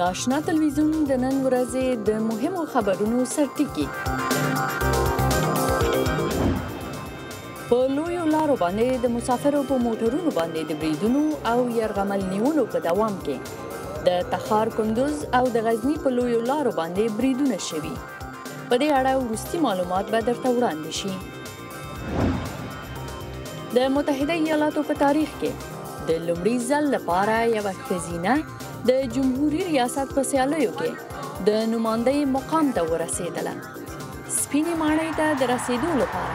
د آشنا تلویزیون د نن ورځې د مهمو خبرونو سرټکي. په لویو لارو باندې د مسافرو په موټرونو باندې د بریدونو او یرغمل نیولو په دوام کې د تخار، کندوز او د غزني په لویو لارو باندې بریدونه شوي. په دې اړه وروستي معلومات به درته وړاندې شي. د متحده ایالاتو په تاریخ کې د لومړي ځل لپاره یوه ښځینه د جمهوري ریاست په سیالیو کې د نمایندګۍ مقام ته ورسېدله. سپینې ماڼۍ ته د رسېدو لپاره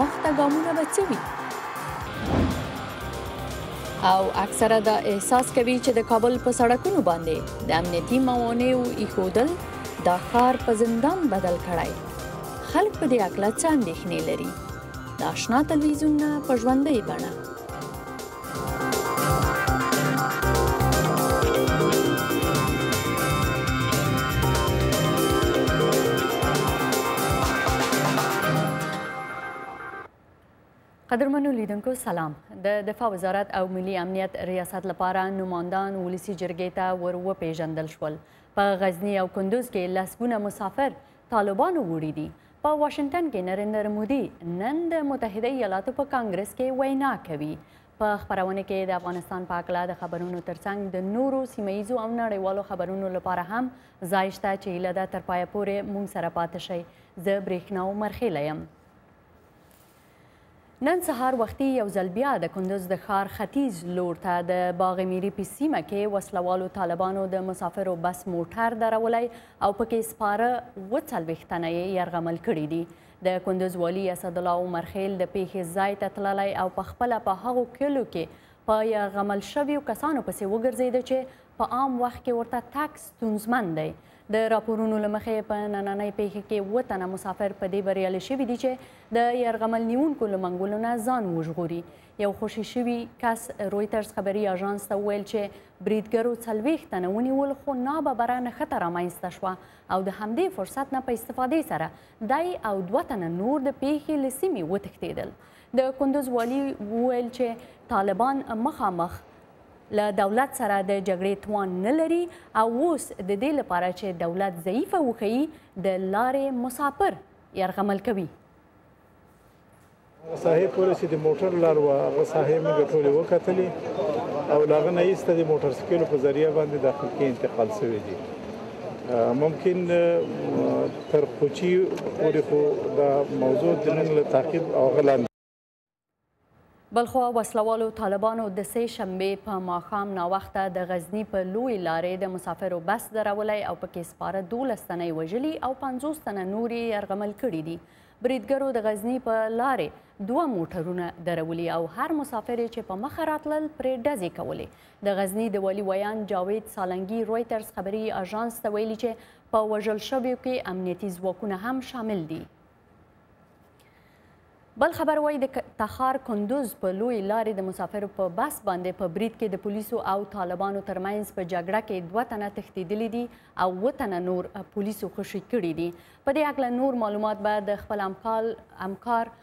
مخته ګامونه به څه وي؟ او اکثره دا احساس کوي چې د کابل په سړکونو باندې د امنیتي موانعو ایښودل دا ښار په زندان بدل کړی. خلک په دې هکله څه اندېښنې لري؟ د آشنا تلویزیون نه په ژوندۍ بڼه. قدرمنو لیدونکو سلام. د دفاع وزارت او ملي امنیت ریاست لپاره نمایندان ولسي جرګې ته ور وپېژندل شول. په غزني او کندوز کې لسګونه مسافر طالبانو وړي دي. په واشنګټن کې نریندر مودي نن د متحده ایالاتو په کانګرس کې وینا کوي. په خپرونه کې د افغانستان په هکله د خبرونو ترڅنګ د نورو سیمه ییزو او نړیوالو خبرونو لپاره هم ځای شته چې هیله ده تر پایه پورې موږ سره پاتې شئ. زه برېښنا مرخیله یم. نن سهار وختي یو ځل بیا د کندوز د ښار ختیځ لور ته د باغ میري په سیمه کې وسلوالو طالبانو د مسافرو بس موټر درولی او پکې سپاره 40 تنه یې یرغمل کړي دي. د کندوز والي اسدالله عمرخیل د پیښې ځای ته تللی او پخپله په هغو کلو کې په یرغمل شویو کسانو پسې وګرځېده چې په عام وخت کې ورته تګ ستونزمن دی. د راپورونو له مخې په نننۍ پیښه کې 7 تنه مسافر په دې بریالي شوي دي چې د یرغمل نیونکو له منګولو نه ځان وژغوري. یو خوشي شوي کس رویټرز خبري اژانس ته وویل چې بریدګرو 40 تنه ونیول خو ناببره نښته رامنځته شوه او د همدې فرصت نه په استفادې سره دی او 2 تنه نور د پیښې له سیمې وتښتېدل. د کندوز والي وویل چې طالبان مخامخ له دولت سره د جګړې توان نه لري او اوس د دې لپاره چې دولت ضعیفه وښیي د لارې مسافر یرغمل کوي. هغه ساحې پورې چې د موټر لار وه هغه ساحې موږ ټولې وکتلې او له هغه نه ایسته د موټر سایکلو په ذریعه باندې داخل کې انتقال شوي دي. ممکن تر کوچي پورې خو دا موضوع د نن له تعقیب او هغه لاندې. بلخوا وسلوالو طالبانو د 3 شنبې په ماښام ناوخته د غزني په لوی لارې د مسافرو بس درولی او پکې سپاره 12 تنه یې وژلي او 50 تنه نور یې یرغمل کړي دي. بریدګرو د غزني په لارې 2 موټرونه درولي او هر مسافر چې په مخه راتلل پرې ډزې کولې. د غزني د والي ویان جاوید سالنګي رویټرز خبري اژانس ته ویلي چې په وژل شویو کې امنیتي ځواکونه هم شامل دي. بل خبر وایي د تخار کندوز په لوی لارې د مسافرو په بس باندې په برید کې د پولیسو او طالبانو ترمنځ په جګړه کې 2 تنه تښتېدلي دي او 7 تنه نور پولیسو خوشي کړي دي. په دې هکله نور معلومات به د خپل همکار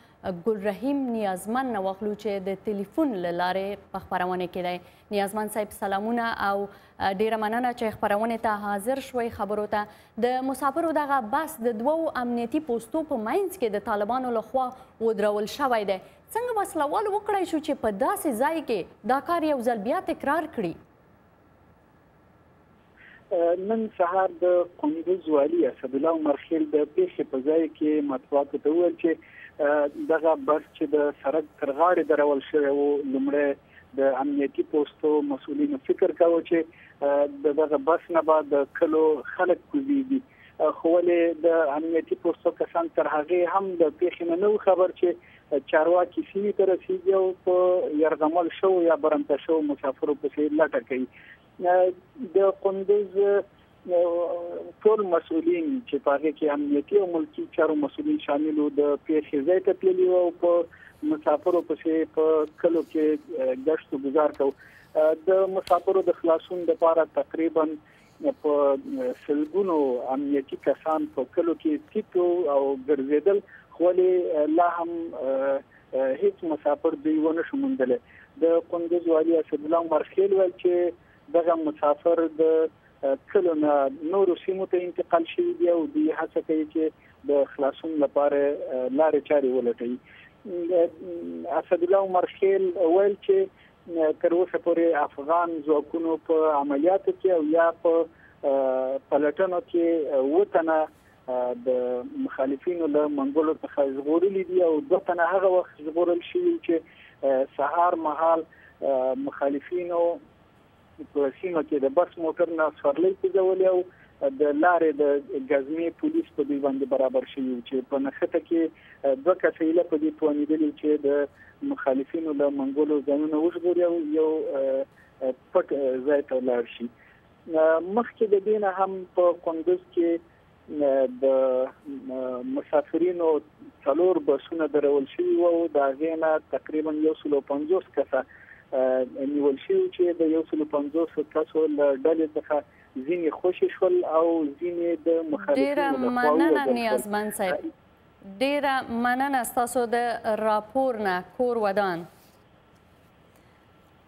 ګلرحیم نیازمن نه واخلو چې د ټلیفون له لارې په خپرونه کې دی. نیازمن صاحب سلامونه او ډیره مننه چې خپرونې ته حاضر شوئ. خبرو ته د مسافرو دغه بس د 2 امنیتي پوستو په منځ کې د طالبانو لخوا ودرول شوی دی. څنګه وسلوال وکړی شو چې په داسې ځای کې دا کار یو ځل بیا تکرار کړي؟ نن سهار د کندوز والي اسدالله عمرخیل د پیښې په ځای کې مطبوعاتو ته وویل چې دغه بس چې د سړک تر غاړې درول شوی و لومړی د امنیتي پوستو مسؤلینو فکر کاوه چې دغه بس نه به د کلو خلک کوزیږي خو ولې د امنیتي پوستو کسان تر هغې هم د پیښې نه و خبر چې چارواکي سیمې ته رسېږي او په یرغمل شوو یا برمته شوو مسافرو پسې لټه کوي. د کندوز ټول مسؤلین چې په هغې کې امنیتي او ملکي چارو مسؤلین شامل وو د پیښې ځای ته تللي وو او په مسافرو پسې په کلو کې ګشت و ګزار کوو. د مسافرو د خلاصون لپاره تقریبا په سلګونو امنیتي کسان په کلو کې تیتو او ګرځېدل خو لا هم هیڅ مسافر دوی ونه شو موندلی. د کندوز والي اسدالله عمرخیل ویل چې دغه مسافر د کلو نه نورو سیمو ته انتقال شوي دي او دوی هڅه کوي چې د خلاصون لپاره لارې چارې ولټوي. اسدالله عمر خیل ویل چې تر اوسه پورې افغان ځواکونو په عملیاتو کې او یا په پلټنو کې 7 تنه د مخالفینو له منګولو څخه ژغورلي دي او 2 تنه هغه وخت ژغورل شوي چې سهار مهال مخالفینو په سیمه کې د بس موټر نه سورلۍ کوزولې او د لارې د ګزمې پولیس په دوی باندې برابر شوي چې په نښته کې 2 کسیله په دې توانېدلي چې د مخالفینو له منګولو ځانونه وژغوري او یو پټ ځای ته لاړ شي. مخکې د دې نه هم په کندوز کې د مسافرینو 4 بسونه درول شوي وو د هغې نه تقریبا 150 کسه نیول شوي چې د 150 کسو له ډلې څخه ځینې خوشي شول او ځینې د مخالفینو ډېره مننه نیازمند صاحب، ډېره مننه ستاسو د راپور نه کور ودان.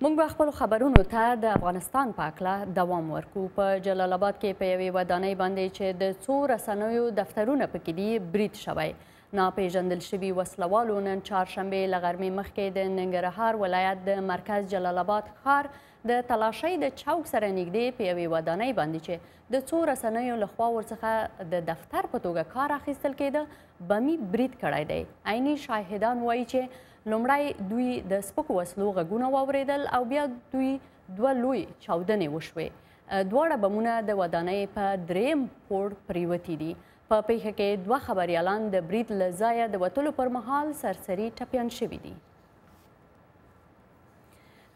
موږ به خپلو خبرونو ته د افغانستان په هکله دوام ورکو. په جلال آباد کې په یوې ودانۍ باندې چې د څو رسنیو دفترونه پکې دي برید شوی. ناپېژندل شوي وسلوالو نن چهارشنبې له غرمې مخکې د ننګرهار ولایت د مرکز جلال آباد ښار د تلاشۍ د چوک سره نږدې په یوې ودانۍ باندې چې د څو رسنیو لخوا ورڅخه د دفتر په توګه کار اخیستل کېده بمي برید کړی دی. عیني شاهدان وایي چې لومړی دوی د سپکو وسلو غږونه واورېدل او بیا دوی 2 لوی چاودنې وشوې. دواړه بمونه د ودانۍ په 3م پوړ پریوتي دي. په پیښه کې 2 خبریالان د برید له ځایه د وتلو پر مهال سرسري ټپیان شوي دي.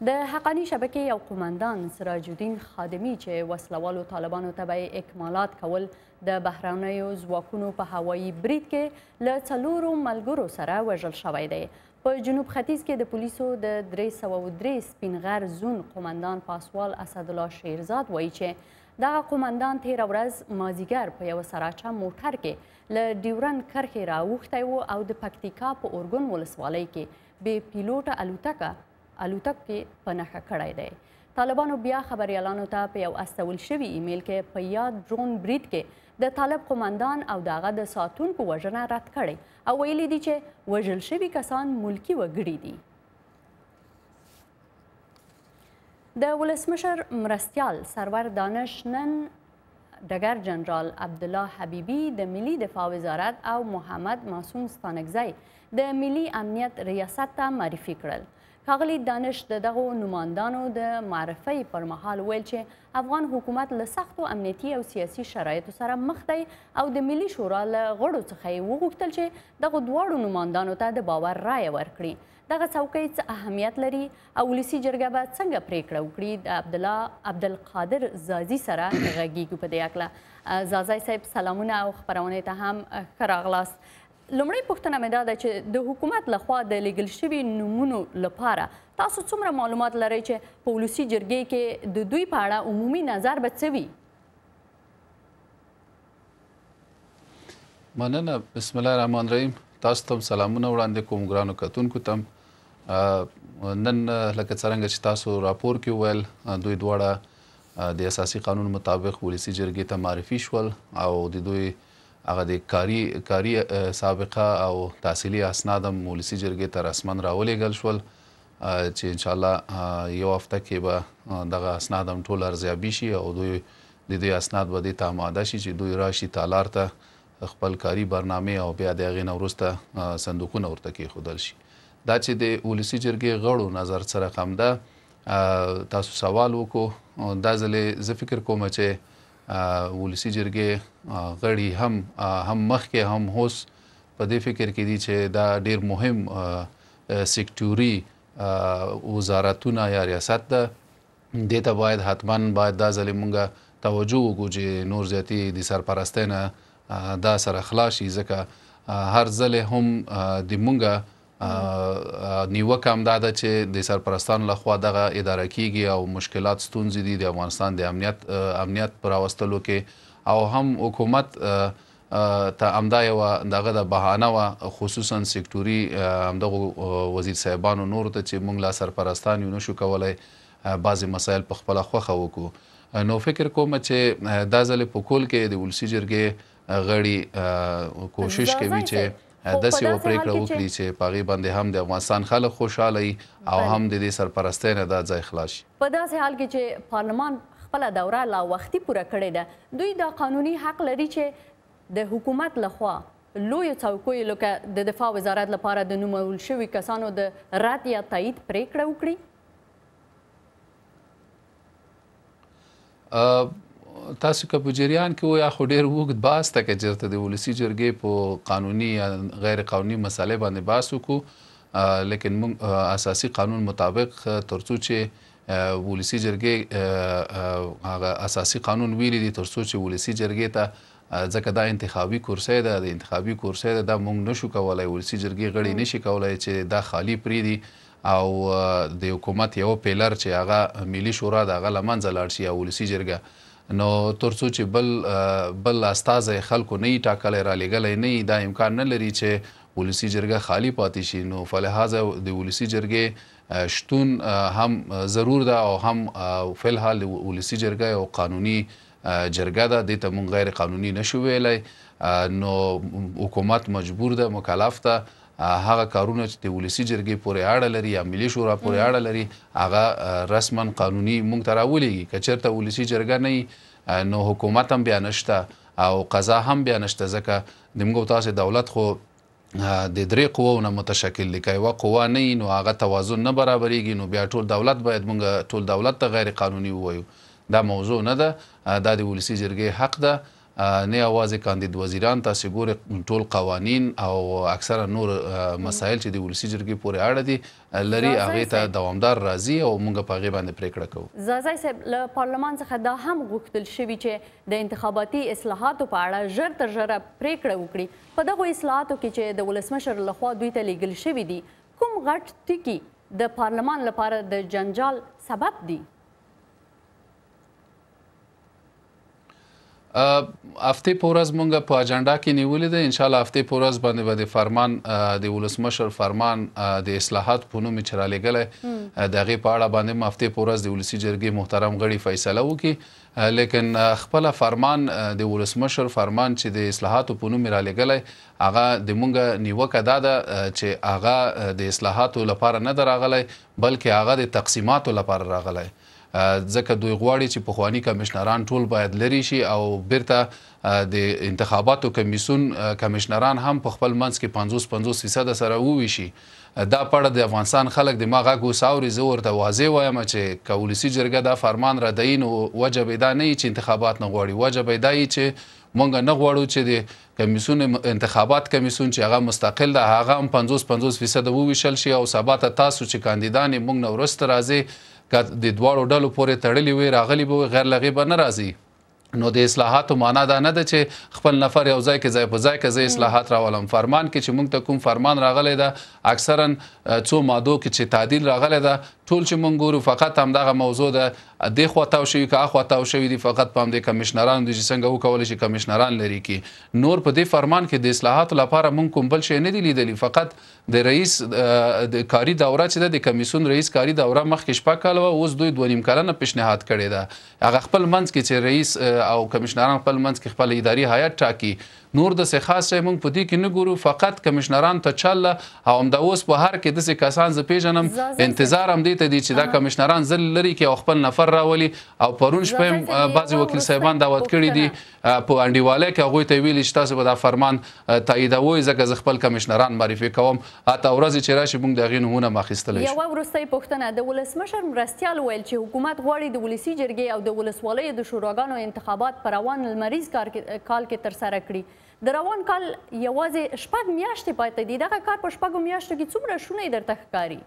د حقاني شبکې یو قومندان سراج الدین خادمي چې وسلوالو طالبانو ته به اکمالات کول د بهرنیو ځواکونو په هوایي برید کې له 4 ملګرو سره وژل شوی دی. په جنوب ختیځ کې د پولیسو د 303 سپین غر زون قومندان پاسوال اسدالله شیرزاد وایي چې دغه قومندان تیره ورځ مازدیګر په یوه سراچه موټر کې له ډیورن کرښې راوښتی و او د پکتیکا په اورګون ولسوالۍ کې بې پیلوټه الوتکې په نښه کړی دی. طالبانو بیا خبریالانو ته په یو استول شوي ایمیل کې په یاد ډرون برید کې د طالب قومندان او د هغه د ساتونکو وژنه رد کړې او ویلي دي چې وژل شوي کسان ملکي وګړي دي. د ولسمشر مرستیال سرور دانش نن ډګر جنرال عبدالله حبیبي د ملي دفاع وزارت او محمد معصوم ستانکزی د ملي امنیت ریاست ته معرفي کړل. ښاغلي دانش د دغو نمایندانو د معرفۍ پر مهال ویل چې افغان حکومت له سختو امنیتي او سیاسي شرایطو سره مخ دی او د ملي شورا له غړو څخه یې وغوښتل چې دغو دواړو نمایندانو ته د باور رایه ورکړي. دغه څوکۍ څه اهمیت لري او ولسي جرګه به څنګه پریکړه وکړي؟ د عبدالقادر زازي سره غږیږو په دې هکله. زازی صاحب سلامونه او خپرونې ته هم ښه راغلاست. لومړی پوښتنه مې دا ده چې د حکومت لخوا د لیږل شوي نومونو لپاره تاسو څومره معلومات لرئ چې په ولسي جرګې کې د دوی په اړه عمومي نظر به څه وي؟ مننه. بسم الله الرحمن الرحیم. تاسو ته سلامونه وړاندې کوم ګرانو کتونکو ته. نن لکه څرنګه چې تاسو راپور کې ویل دوی دواړه د اساسي قانون مطابق ولسي جرګې ته معرفي شول او د دوی هغه د کاري سابقه او تحصیلي اسناد هم ولسي جرګې ته رسما راولېږل شول چې انشاءالله یو هفته کې به دغه اسناد هم ټول ارزیابي شي او دوی د دې اسناد به دې ته آماده شي چې دوی راشي تالار ته خپل کاري برنامې او بیا د هغې نه وروسته صندوقونه ورته کېښودل شي. دا چې د ولسي جرګې غړو نظر څه رقم ده تاسو سوال وکړو. دا ځلې زه فکر کوم چې ولسي جرګې غړي هم مخکې هم اوس په دې فکر کې دي چې دا ډیر مهم سیکټوري وزارتونه یا ریاست ده. دې ته باید حتما دا ځلې مونږ توجه وکړو چې نور زیاتې د سرپرستۍ نه دا سره خلاص شي ځکه هر ځلې هم د مونږ نیوکه هم دا ده چې د سرپرستانو لخوا دغه اداره کیږي او مشکلات ستونزې دي د افغانستان د امنیت په راوستلو کې او هم حکومت ته همدا یوه دغه د بهانه وه خصوصا سیکټوري همدغو وزیر صاحبانو نورو ته چې موږ لا سرپرستان یو نشو کولی بعضې مسایل په خپله خوښه وکړو. نو فکر کوم چې دا ځل په کول کې د ولسی جرګې غړي کوشش کوي چې داسې یوه پرېکړه وکړي چې په هغې باندې هم د افغانستان خلک خوشحاله وي او هم د دې سرپرستۍ نه دا ځای خلاص شي. په داسې حال کې چې پارلمان خپله دوره لا وختي پوره کړې ده، دوی دا قانوني حق لري چې د حکومت لخوا لویو څوکیو لکه د دفاع وزارت لپاره د نومول شوي کسانو د رد یا تایید پرېکړه وکړي. تاسو که په جریان کې ویا خو ډېر اوږد بحث ته که چېرته د ولسي جرګې په قانوني یا غیر قانوني مسالې باندې بحث وکړو، لیکن موږ اساسي قانون مطابق تر څو چې ولسي جرګې هغه اساسي قانون ویلي دي تر څو چې ولسي جرګې ته ځکه دا انتخابي کرسۍ ده، د انتخابي کرسۍ ده، دا موږ نشو کولی، ولسي جرګې غړي نشي کولی چې دا خالي پرېږدي او د حکومت یو پیلر چې هغه ملي شورا د هغه له منځه لاړ شي یا ولسي جرګه، نو تر څو چې بل استازی خلکو نه وي ټاکلی رالیږلی نه وي، دا امکان نه لري چې ولسي جرګه خالي پاتې شي. نو فلهذا د ولسي جرګې شتون هم ضرور ده او هم فلحال د ولسي جرګه یو قانوني جرګه ده، دې ته مونږ غیر قانوني نشو ویلی. نو حکومت مجبور ده، مکلف ده هغه کارونه چې د ولسي جرګې پورې اړه لري یا ملي شورا پورې اړه لري هغه رسما قانوني موږ ته راولېږي. که چېرته ولسي جرګه نه وي نو حکومت هم بیا نشته او قضا هم بیا نشته، ځکه د موږ تاسې دولت خو د درې قوو نه متشکل دی، که یوه قوه نه وي نو هغه توازن نه برابرېږي، نو بیا ټول دولت باید موږ ټول دولت ته غیر قانوني ووایو. دا موضوع نه ده، دا د ولسي جرګې حق ده. نه یوازې کاندید وزیران، تاسې ګورئ ټول قوانین او اکثره نور مسایل چې د ولسي جرګې پورې اړه دي لري هغې ته دوامدار راځي او موږ په هغې باندې پرېکړه کوو. زازی صاحب، له پارلمان څخه دا هم غوښتل شوي چې د انتخاباتي اصلاحاتو په اړه ژر تر ژره پرېکړه وکړي. په دغو اصلاحاتو کې چې د ولسمشر لخوا دوی ته لیږل شوي دي، کوم غټ ټکي د پارلمان لپاره د جنجال سبب دي؟ هفتې په ورځ مونږ په اجنډا کې نیولې ده، انشاءالله هفتې په ورځ باندې به د فرمان د ولسمشر فرمان د اصلاحات په نوم چې رالیږلی د هغې په اړه باندې هم هفتې په ورځ د ولسي جرګې محترم غړي فیصله وکړي. لیکن خپله فرمان د ولسمشر فرمان چې د اصلاحاتو په نوم رالیږلی هغه د مونږ نیوکه دا ده چې هغه د اصلاحاتو لپاره نه ده راغلی بلکې هغه د تقسیماتو لپاره راغلی، ځکه دوی غواړي چې پخواني کمیشنران ټول باید لرې شي او بیرته د انتخاباتو کمیسیون کمیشنران هم په خپل منځ کې 50-50% سره وویشي. دا پړه د افغانستان خلک د ما غږ اوس اوري، زه ورته واضح وایم چې که ولسي جرګه دا فرمان ردوي نو وجه به دا نه وي چې انتخابات نه غواړي، وجه به دا وي چې مونږ نه غواړو چې د کمیسیون انتخابات کمیسیون چې هغه مستقل ده هغه هم 50-50% وویشل شي او سبا ته تاسو چې کاندیدان یې مونږ نه وروسته راځئ که د دواړو ډلو پورې تړلي وي راغلي به وي غیر له هغې به نه راځي. نو د اصلاحاتو معنا دا نه ده چې خپل نفر یو ځای کې ځای په ځای کې زه اصلاحات راولم. فرمان کې چې موږ ته کوم فرمان راغلی ده اکثرا څو مادو کې چې تعدیل راغلی ده ټول چې موږ ګورو فقط همدغه موضوع ده دې خوا تاو شوي که اخوا تاو شوي دي، فقط په همدې کمیشنران دي چې څنګه وکولی شي کمیشنران لري کړي. نور په دې فرمان کې د اصلاحاتو لپاره موږ کوم بل شی نه دي لیدلي، فقط د رئیس د کاري دوره چې ده د کمیسیون رئیس کاري دوره مخکې 6 کاله وه، اوس دوی 2.5 کلنه پیشنهاد کړې ده. هغه خپل منځ کې چې رئیس او کمیشنران خپل منځ کې خپل اداري هیئت ټاکي، نور داسې خاص شی موږ په دې کې نه ګورو، فقط کمیشنران ته چله او همدا اوس په هر کې داسې کسان زه پیژنم انتظار هم دې ته دی چې دا کمیشنران زر لري کې او خپل نفر راولي. او پرون شپه هم بعضې وکیل صاحبان دعوت کړي دي په انډیوالی کې هغوی ته ویلي چې تاسو به دا فرمان تاییدوئ ځکه زه خپل کمیشنران معرفي کوم، حتی ورځې چې راشي موږ د هغې نومونه هم اخیستلی شو. یوه وروستۍ پوښتنه، د ولسمشر مرستیال ویل چې حکومت غواړي د ولسي جرګې او د ولسوالیو د شوراګانو انتخابات په روان لمریز کال کې ترسره کړي. د روان کال یوازې 6 میاشتې پاتې دي، دغه کار په 6 میاشتو کې څومره شونی درته ښکاري؟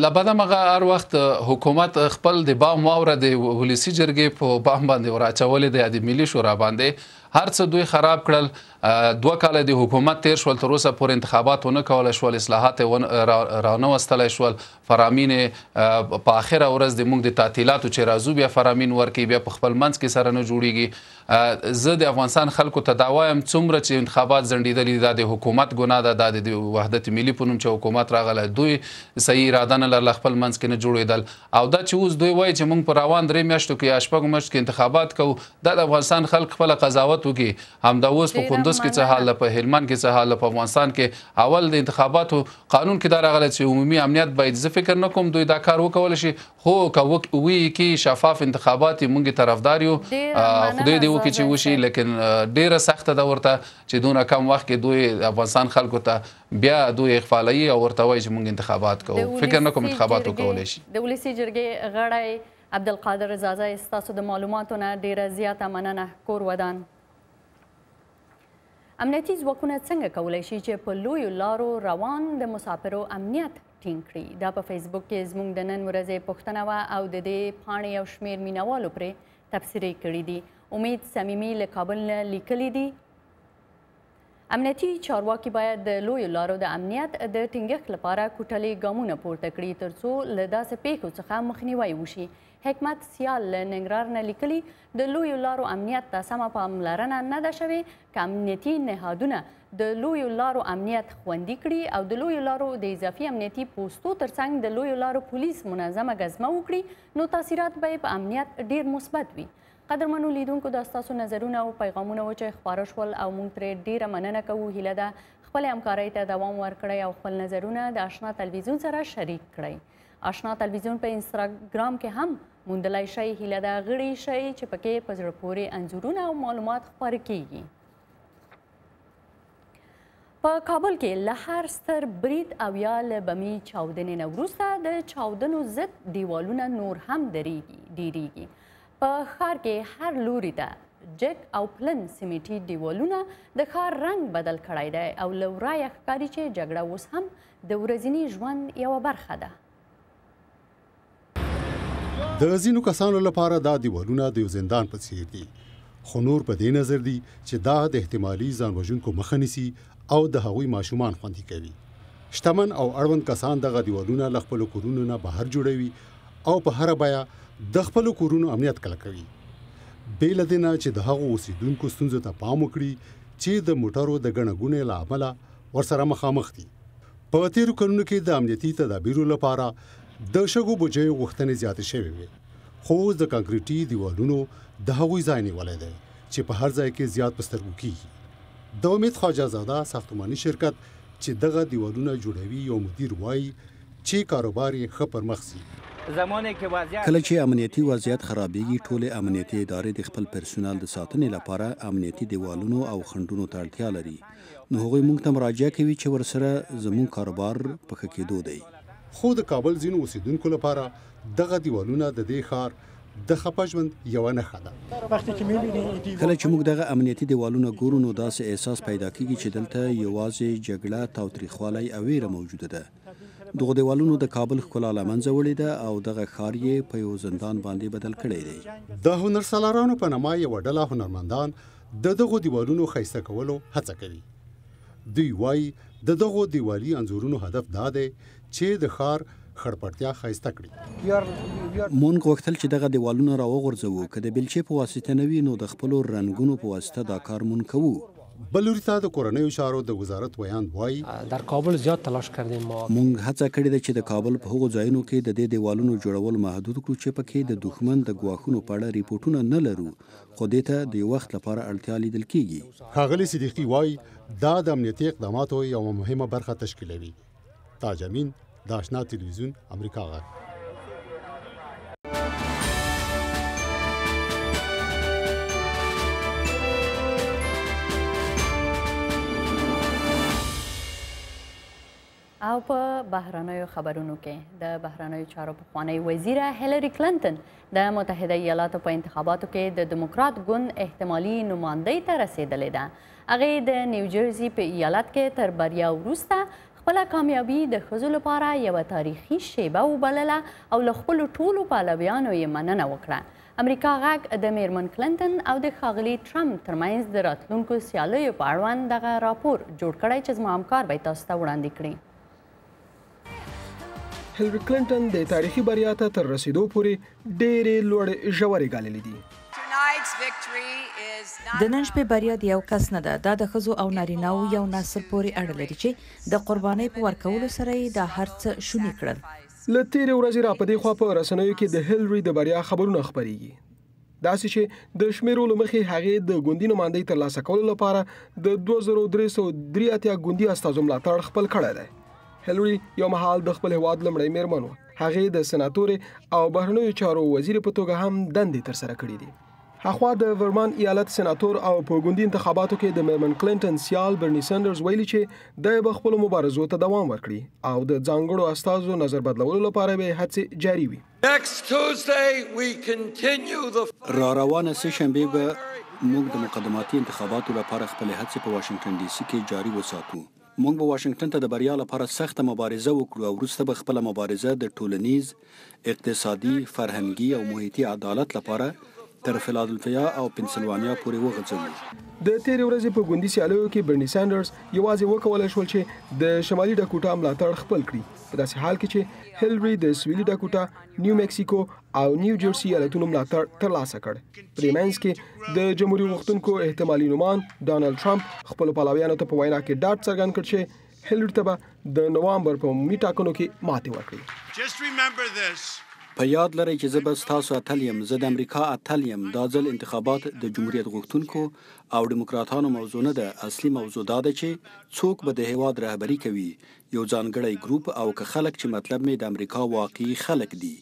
لبده مغه هر وخت حکومت خپل د بام واوره د ولسي جرګې په بام باندې ور اچولې ده د ملي شورا باندې، هر څه دوی خراب کړل. 2 کاله د حکومت تیر شول، تر اوسه پورې انتخابات ونه کولی شول، اصلاحات رانه وستلی شول. فرامین په آخره ورځ د موږ د تعطیلاتو چې راځو بیا فرامین ورکوي، بیا په خپل منځ کې سره نه جوړیږي. زه د افغانستان خلکو ته دا وایم څومره چې انتخابات ځنډېدلي دا د حکومت ګناه ده، دا د وحدت ملي په نوم چې حکومت راغلی دوی صحیح اراده نه لرله، خپل منځ کې نه جوړېدل. او دا چې اوس دوی وایي چې موږ په روان 3 میاشتو کې یا 6 میاشتو کې انتخابات کوو، دا د افغانستان خلک خپله قضاوت وکړي. همدا اوس په کندوز کې څه حال ده، په هلمند کې څه حال ده، په افغانستان کې اول د انتخاباتو قانون کې دا راغلی چې عمومي امنیت باید. زه فکر نه کوم دوی دا کار وکولی شي، خو که ووایي کې شفاف انتخابات یې موږ طرفدار یو، خدای دې وکړي چې وشي. لیکن ډېره سخته ده ورته چې دونه کم وخت کې دوی افغانستان خلکو ته بیا دوی اخفالوي او ورته وایي چې موږ انتخابات کوو. فکر نه کوم انتخابات وکولی شي. د ولسي جرګې غړی عبدالقادر زازا، ستاسو د معلوماتو نه ډېره زیاته مننه. کور ودان. امنیتي ځواکونه څنګه کولی شي چې په لویو لارو روان د مسافرو امنیت ټینګ کړي؟ دا په فیسبوک کې زموږ د نن ورځې پوښتنه وه او د دې پاڼې یو شمېر مینوالو پرې تبصرې کړي دي. امید صمیمي له کابل نه لیکلي دي. امنیتي چارواکي باید د لویو لارو د امنیت د ټینګښت لپاره کوټلي ګامونه پورته کړي ترڅو له داسې پیښو څخه مخنیوی وشي. حکمت سیال له ننګرهار نه لیکلي د لویو لارو امنیت ته سمه پاملرنه نه ده شوې که امنیتي نهادونه د لویو لارو امنیت خوندي کړي او د لویو لارو د اضافي امنیتي پوستو ترڅنګ د لویو لارو پولیس منظمه ګزمه وکړي نو تاثیرات به په امنیت ډیر مثبت وي. قدرمنو لیدونکو دا ستاسو نظرونه او پیغامونه و چې خپاره شول او موږ ترې ډیره مننه کوو. هیله ده خپلې همکارۍ ته دوام ورکړئ او خپل نظرونه د آشنا تلویزیون سره شریک کړئ. آشنا تلویزیون په انستاګرام کې هم موندلی شئ. هیله ده غړي شئ چې پکې په زړه پورې انځورونه او معلومات خپاره کیږي. په کابل کې له هر ستر برید او یا له بمي چاودنې نه وروسته د چاودنو ضد دیوالونه نور هم ډیریږي. په ښار کې هر لوري ته جګ او پلن سیمټي دیوالونه د ښار رنګ بدل کړی دی او له ورایه ښکاري چې جګړه اوس هم د ورځني ژوند یوه برخه ده. د ځینو کسانو لپاره دا دیوالونه د یو زندان په څیر دي، خو نور په دې نظر دي چې دا د احتمالي ځان وژونکو مخه نیسي او د هغوی ماشومان خوندي کوي. شتمن او اړوند کسان دغه دیوالونه له خپلو کورونو نه بهر جوړوي او په هره بیه د خپلو کورونو امنیت کلکوي. بې له دې نه چې د هغو اوسیدونکو ستونزو ته پام وکړي چې د موټرو د ګڼه ګوڼې له امله ورسره مخامخ دي. په تیرو کلونو کې د امنیتي تدابیرو لپاره د شګو بوجیو غوښتنې زیاتې شوې وې، خو اوس د کانکریټي دیوالونو د هغوی ځای نیولی دی چې په هر ځای کې زیات په سترګو کیږي. د امید خواجه زاده ساختماني شرکت چې دغه دیوالونه جوړوي یو مدیر وایي چې کاروبار یې ښه پرمخ ځي. کله چې امنیتي وضعیت خرابېږي ټولې امنیتي ادارې د خپل پرسونل د ساتنې لپاره امنیتي دیوالونو او خنډونو ته اړتیا لري، نو هغوی موږ ته مراجعه کوي چې ورسره زموږ کاروبار په ښه کېدو دی. خو د کابل ځینو اوسیدونکو لپاره دغه دیوالونه د دې ښار د خپه ژوند یوه نښه ده. کله چې موږ دغه امنیتي دیوالونه ګورو نو داسې احساس پیدا کېږي چې دلته یوازې جګړه، تاوتریخوالی او ویره موجوده ده. دغه دیوالونو د کابل ښکلا له منځه وړې ده او دغه ښار یې په یو زندان باندې بدل کړی دی. د هنرسالارانو په نامه یوه ډله هنرمندان د دغو دیوالونو ښایسته کولو هڅه کوي. دوی وایي د دغو دیوالي انځورونو هدف دا دی چې د ښار خړپړتیا ښایسته کړي. مونږ غوښتل چې دغه دیوالونه راوغورځوو، که د بیلچې په واسطه نه وي نو د خپلو رنګونو په واسطه دا کار مونږ کوو. بل لوري ته د کورنیو چارو د وزارت ویاند وایي در کابل زیاد تلاش کردیم. مونږ هڅه کړې ده چې د کابل په هغو ځایونو کې د دې دیوالونو جوړول محدود کړو چې پکې د دښمن د ګواښونو په اړه ریپورټونه نه لرو، خو دې ته د یو وخت لپاره اړتیا لیدل کېږي. ښاغلي صدیقي وایي دا د امنیتي اقداماتو یوه مهمه برخه تشکیلوي. تاج امین، د آشنا تلویزیون، امریکا غږ. او په بهرنیو خبرونو کې د بهرنیو چارو پخوانی وزیره هیلری کلینټن د متحده ایالاتو په انتخاباتو کې د دموکرات ګوند احتمالي نمایندګۍ ته رسېدلې ده. هغې د نیوجرسي په ایالت کې تر بریا وروسته خپله کامیابي د ښځو لپاره یوه تاریخي شیبه وبلله او له خپلو ټولو پلویانو یې مننه وکړه. امریکا غږ د میرمن کلنټن او د ښاغلي ټرمپ ترمنځ د راتلونکو سیالیو په اړوند دغه راپور جوړ کړی چې زما همکار به یې تاسو ته وړاندې کړي. هیلری کلنټن د تاریخي بریا ته تر رسیدو پورې ډېرې لوړې ژورې ګاللې دي. د نن شپې بریا د یو کس نه ده، دا د ښځو او نارینه‌وو یو نسل پورې اړه لري چې د قربانۍ په ورکولو سره یې دا هر څه شوني کړل. له تیرې ورځې را په دې خوا په رسنیو کې د هیلری د بریا خبرونه خپریږي، داسې چې د شمیرو له مخې هغې د ګوندي نمایندګۍ ترلاسه کولو لپاره د 2383 ګوندي استازو ملاتړ خپل کړی دی. هیلری یو مهال د خپل هیواد لومړی میرمن وه. هغې د سناتورې او بهرنیو چارو وزیر په توګه هم دندې ترسره کړې دي. هخوا د ورمان ایالت سناتور او په ګوندي انتخاباتو کې د میرمن کلنټن سیال برني سندرز ویلي چې د خپل مبارزو ته دوام ورکړي او د ځانګړو استازو نظر بدلولو لپاره به هڅې جاري وي. را روانه سه شنبه به موږ د مقدماتي انتخاباتو لپاره خپل هڅې په واشنگټن ډي سي کې جاري وساتو. موږ به واشنگټن ته د بریا لپاره سخته مبارزه وکړو او وروسته به خپل مبارزه د ټولنیز، اقتصادي، فرهنګي او محیطي عدالت لپاره تر فیلادلفیا او پنسلوانیا پورې وغځوو. د تیرې ورځې په ګوندي سیالیو کې برني ساندرز یوازې وکولای شول چې د شمالي ډاکوټا ملاتړ خپل کړي، په داسې حال کې چې هیلری د سویلي ډاکوټا، نیو میکسیکو او نیو جرسي ایالتونو ملاتړ ترلاسه کړ. په دې منځ کې د جمهوریت غوښتونکو احتمالي نومان ډانلډ ټرمپ خپل پلویانو ته په وینا کې ډاډ څرګند کړ چې هیلری ته به د نوامبر په عمومي ټاکنو کې ماتې ورکړي. په یاد لرئ چې زه به ستاسو اتل یم، زه د امریکا اتل یم. دا ځل انتخابات د جمهوریت غوښتونکو او دیموکراتانو موضوع نه ده. اصلي موضوع دا ده چې څوک به د هیواد رهبري کوي، یو ځانګړی ګروپ او که خلک چې مطلب مې د امریکا واقعي خلک دي.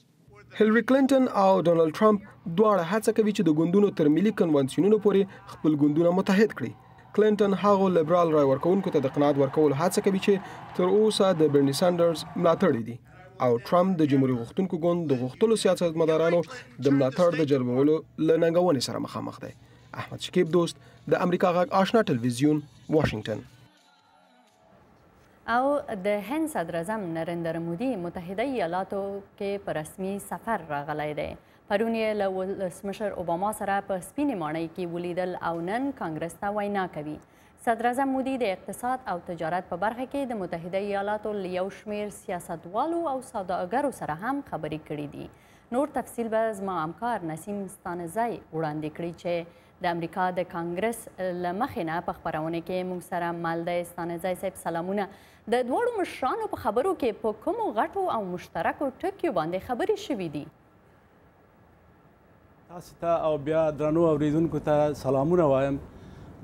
هیلری کلنټن او ډانلډ ټرمپ دواړه هڅه کوي چې د ګوندونو تر ملي کنونسیونونو پورې خپل ګوندونه متحد کړي. کلنټن هغو لیبرال رای ورکوونکو ته د قناعت ورکولو هڅه کوي چې تر اوسه د برني ساندرز ملاتړي دي او ټرمپ د جمهوریت غوښتونکو ګوند د غوښتلو سیاستمدارانو د ملاتړ د جلبولو له ننګونې سره مخامخ دی. احمد شکیب دوست، د امریکا غږ آشنا ټلویزیون، واشنگټن. او د هند صدر اعظم نریندر مودي متحده ایالاتو کې په رسمي سفر راغلی دی. پرون یې له ولسمشر اوباما سره په سپینې ماڼۍ کې ولیدل او نن کانګرس ته وینا کوي. صدر اعظم مودي د اقتصاد او تجارت په برخه کې د متحده ایالاتو له یو شمېر سیاستوالو او سوداګرو سره هم خبرې کړې دي. نور تفصیل به زما همکار نسیم ستانزی وړاندې کړي چې د امریکا د کانګرس له مخې نه په خپرونه کې موږ سره مل دی. ستانزی صاحب سلامونه. د دواړو مشرانو په خبرو کې په کومو غټو او مشترکو ټکیو باندې خبرې شوي دي؟ تاسو ته او بیا درنو اوریدونکو ته سلامونه وایم.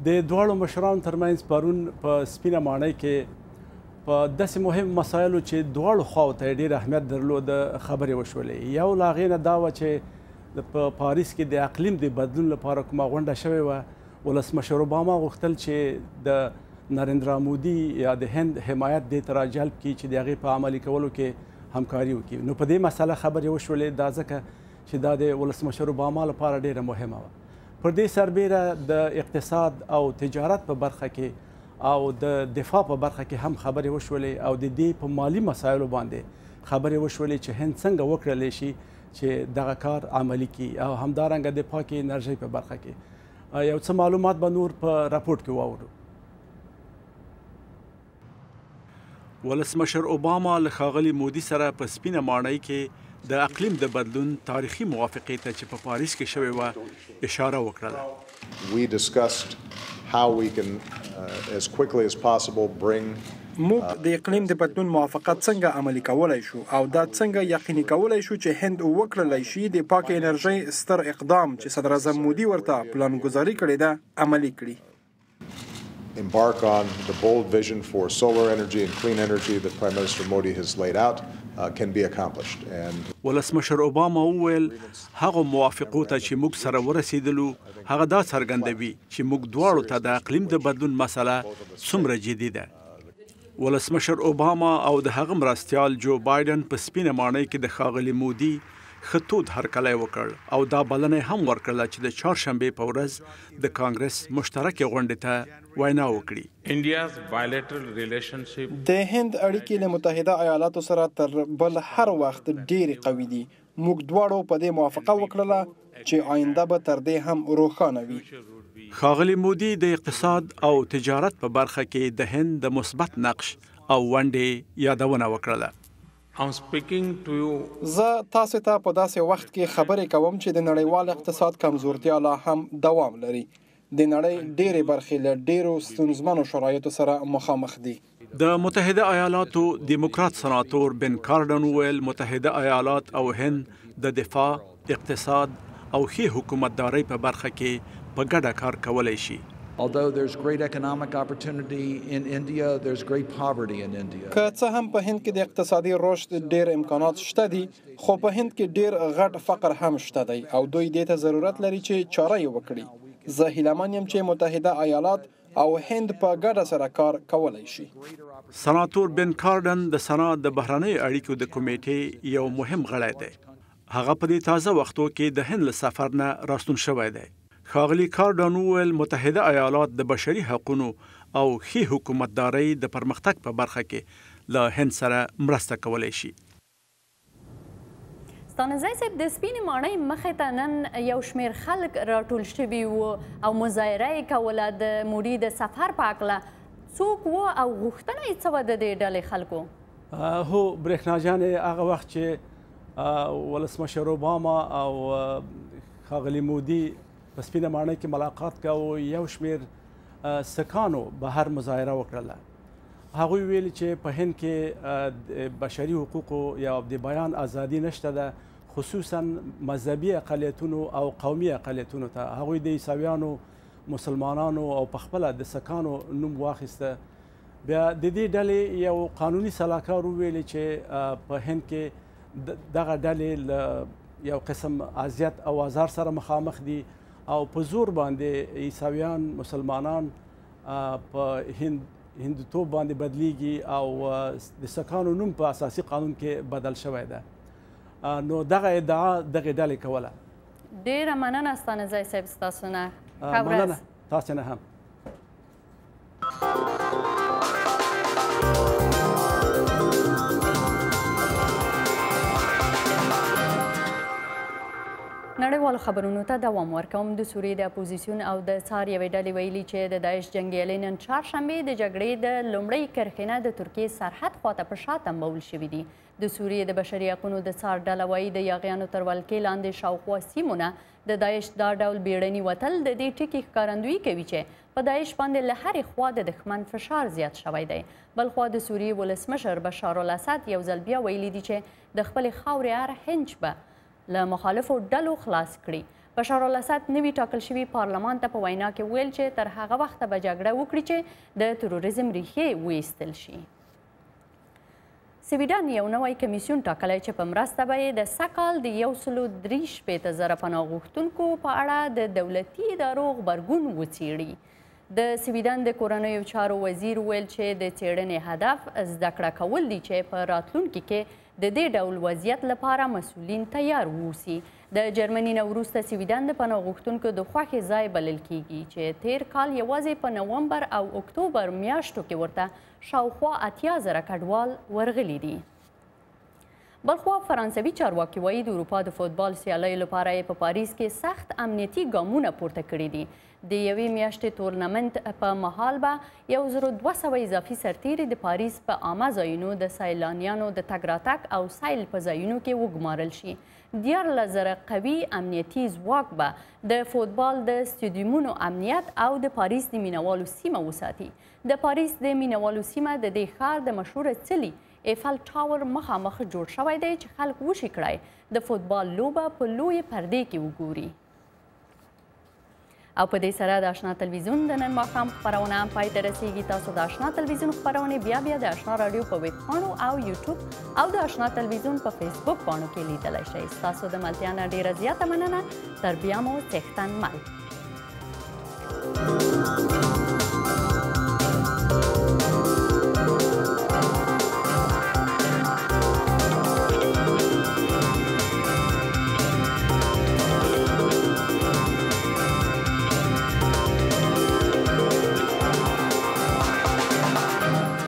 د دواړو مشرانو ترمنځ پرون په سپینه ماڼۍ کې په داسې مهم مسایلو چې دواړو خواو ته ډېر اهمیت درلود خبرې وشولې. یو له هغې نه دا وه چې په پاریس کې د اقلیم د بدلون لپاره کومه غونډه شوې وه، ولسمشر اوباما غوښتل چې د نریندرا مودي یا د هند حمایت دې ته راجلب کړي چې د هغې په عملي کولو کې همکاري وکړي. نو په دې مسله خبرې وشولې، دا ځکه چې دا د ولسمشر اوباما لپاره ډېره مهمه وه. پر دې سربیره د اقتصاد او تجارت په برخه کې او د دفاع په برخه کې هم خبرې وشولې او د دې په مالی مسایلو باندې خبرې وشولې چې هند څنګه وکړلی شي چې دغه کار عملي کړي او همدارنګه د پاکې انرژۍ په برخه کې یو څه معلومات به نور په راپورټ کې واورو. ولسمشر اوباما له ښاغلي مودي سره په سپینه ماڼۍ کې د اقلیم د بدلون تاریخي موافقې ته چې په پاریس کې شوې وه اشاره وکړله. We discussed how we can as quickly as possible bring موږ د اقلیم د بدلون موافقت څنګه عملي کولای شو او دا څنګه یقیني کولای شو چې هند وکړلای شي د پاک انرژۍ ستر اقدام چې صدر اعظم مودي ورته پلانګذاري کړې ده عملي کړي. Embark on the bold vision for solar energy and clean energy that Prime Minister Modi has laid out can be accomplished. And ولسمشر اوباما وویل هغه موافقو ته چې موږ سره ورسېدلو هغه دا څرګندوي چې موږ دواړو ته د اقلیم د بدلون مسله څومره جدي ده. ولسمشر اوباما او د هغه مرستیال جو بایدن په سپینه ماڼۍ کې د ښاغلي مودي، ښه تود هرکلی وکړ او دا بلنه هم ورکړله چې د چهارشنبې په ورځ د کانګرس مشترکې غونډې ته وینا وکړي. د هند اړیکې له متحده ایالاتو سره تر بل هر وخت ډېرې قوي دي. موږ دواړو په دې موافقه وکړله چې آینده به تر دې هم روښانه وي. ښاغلي مودي د اقتصاد او تجارت په برخه کې د هند د مثبت نقش او ونډې یادونه وکړله. زه تاسو ته په داسې وخت کې خبرې کوم چې د نړیوال اقتصاد کمزورتیا لا هم دوام لري. د نړۍ ډېرې برخې له ډېرو ستونزمنو شرایطو سره مخامخ دي. د متحده ایالاتو دیموکرات سناتور بن کارډن وویل متحده ایالات او هند د دفاع، اقتصاد او ښې حکومتدارۍ په برخه کې په ګډه کار کولی شي. Although there's great economic opportunity in India, there's great poverty in India. که څه هم په هند کې د اقتصادي رشد ډېر امکانات شته دي، خو په هند کې ډېر غټ فقر هم شته دی او دوی دې ته ضرورت لري چې چاره یې وکړي. زه هیلهمن یم چې متحده ایالات او هند په ګډه سره کار کولی شي. سناتور بن کارډن د سنا د بهرنیو اړیکو د کمیټې یو مهم غړی دی. هغه په دې تازه وختو کې د هند له سفر نه راستون شوی دی. ښاغلي کارډن وویل متحده ایالات د بشري حقونو او ښې حکومتدارۍ د پرمختګ په برخه کې له هند سره مرسته کولی شي. ستانزی صاحب د سپینې ماڼۍ مخې ته نن یو شمېر خلک راټول شوي وو او مظاهره یې کوله د مودي د سفر په هکله. څوک وو او غوښتنه یې څه وه د دې ډلې خلکو؟ هو برېښنا جانې هغه وخت چې ولسمشر اوباما او ښاغلي مودي په سپینه ماڼۍ کې ملاقات کوو یو شمېر سکانو بهر مظاهره وکړله. هغوی ویل چې په هند کې بشري حقوقو یا د بیان ازادي نشته ده، خصوصا مذهبي اقلیتونو او قومي اقلیتونو ته. هغوی د عیسویانو، مسلمانانو او پخپله د سکانو نوم واخیسته. بیا د دې ډلې یو قانوني سلاکار وویل چې په هند کې دغه ډلې له یو قسم اذیت او آزار سره مخامخ دي او په زور باندې عیسویان، مسلمانان په هندوتوب باندې بدلیږي او د سکانو نوم په اساسي قانون کې بدل شوی ده. نو دغه ادعا دغه ډلې کوله. ډېره مننه ستانزی صاحب ستاسو نه. مننه تاسو نه هم. نړیوالو خبرونو ته دوام ورکوم. د سوریې د اپوزیسیون او د څار یوې ډلې ویلي چې د داعش جنګیالي نن چهارشنبې د جګړې د لومړۍ کرښې نه د ترکیې سرحد خواته په شا تمبول شوي دي. د سوریې د بشري حقونو د څار ډله وایي د یاغیانو تر ولکې لاندې شاوخوا سیمو نه د داعش دا ډول بیړني وتل د دې ټکي ښکارندویي کوي چې په داعش باندې له هرې خوا د دښمن فشار زیات شوی دی. بلخوا د سوریې ولسمشر بشار الاسد یو ځل بیا ویلي دي چې د خپلې خاورې هر هنچ به له مخالفو ډلو خلاص کړي. بشار الاسد نوي ټاکل شوي پارلمان ته په وینا کې ویل چې تر هغه وخته به جګړه وکړي چې د تروریزم ریښې وایستل شي. سویډن یو نوی کمیسیون ټاکلی چې په مرسته به یې د سږ کال د 163,000 پناه غوښتونکو په اړه د دولتي ادارو غبرګون وڅېړي. د سویډن د کورنیو چارو وزیر ویل چې د څېړنې هدف زده کړه کول دي چې په راتلونکي کې د دې ډول وضعیت لپاره مسؤلین تیار واوسي. د جرمني نه وروسته سویډن د پناه غوښتونکو د خوښې ځای بلل کیږي چې تیر کال یوازې په نومبر او اکتوبر میاشتو کې ورته شاوخوا 80,000 کډوال ورغلي دي. بلخوا فرانسوي چارواکي وایي د اروپا د فوتبال سیالیو لپاره یې په پاریس کې سخت امنیتي ګامونه پورته کړي دي. د یوې میاشتې تورنمنت په مهال به 1200 اضافي سرتیري د پاریس په عامه ځایونو د سیلانیانو د تګ راتګ او سیل په ځایونو کې وګمارل شي. 14,000 قوي امنیتي ځواک به د فوتبال د سټیډیومونو امنیت او د پاریس د مینوالو سیمه وساتي. د پاریس د مینوالو سیمه د دې ښار د مشهوره څلي ایفل ټاور مخامخ جوړ شوی دی چې خلک وشي کړی د فوتبال لوبه په لویې پردې کې وګوري. او په دې سره د آشنا تلویزیون د نن ماښام خپرونه هم پای ته رسیږي. تاسو د آشنا تلویزیون خپرونې بیا د آشنا راډیو په ویب پاڼو او یوټیوب او د آشنا تلویزیون په فیسبوک پاڼو کې لیدلی شئ. ستاسو د ملتیا نه ډېره زیاته مننه. تر بیا مو څښتن مل.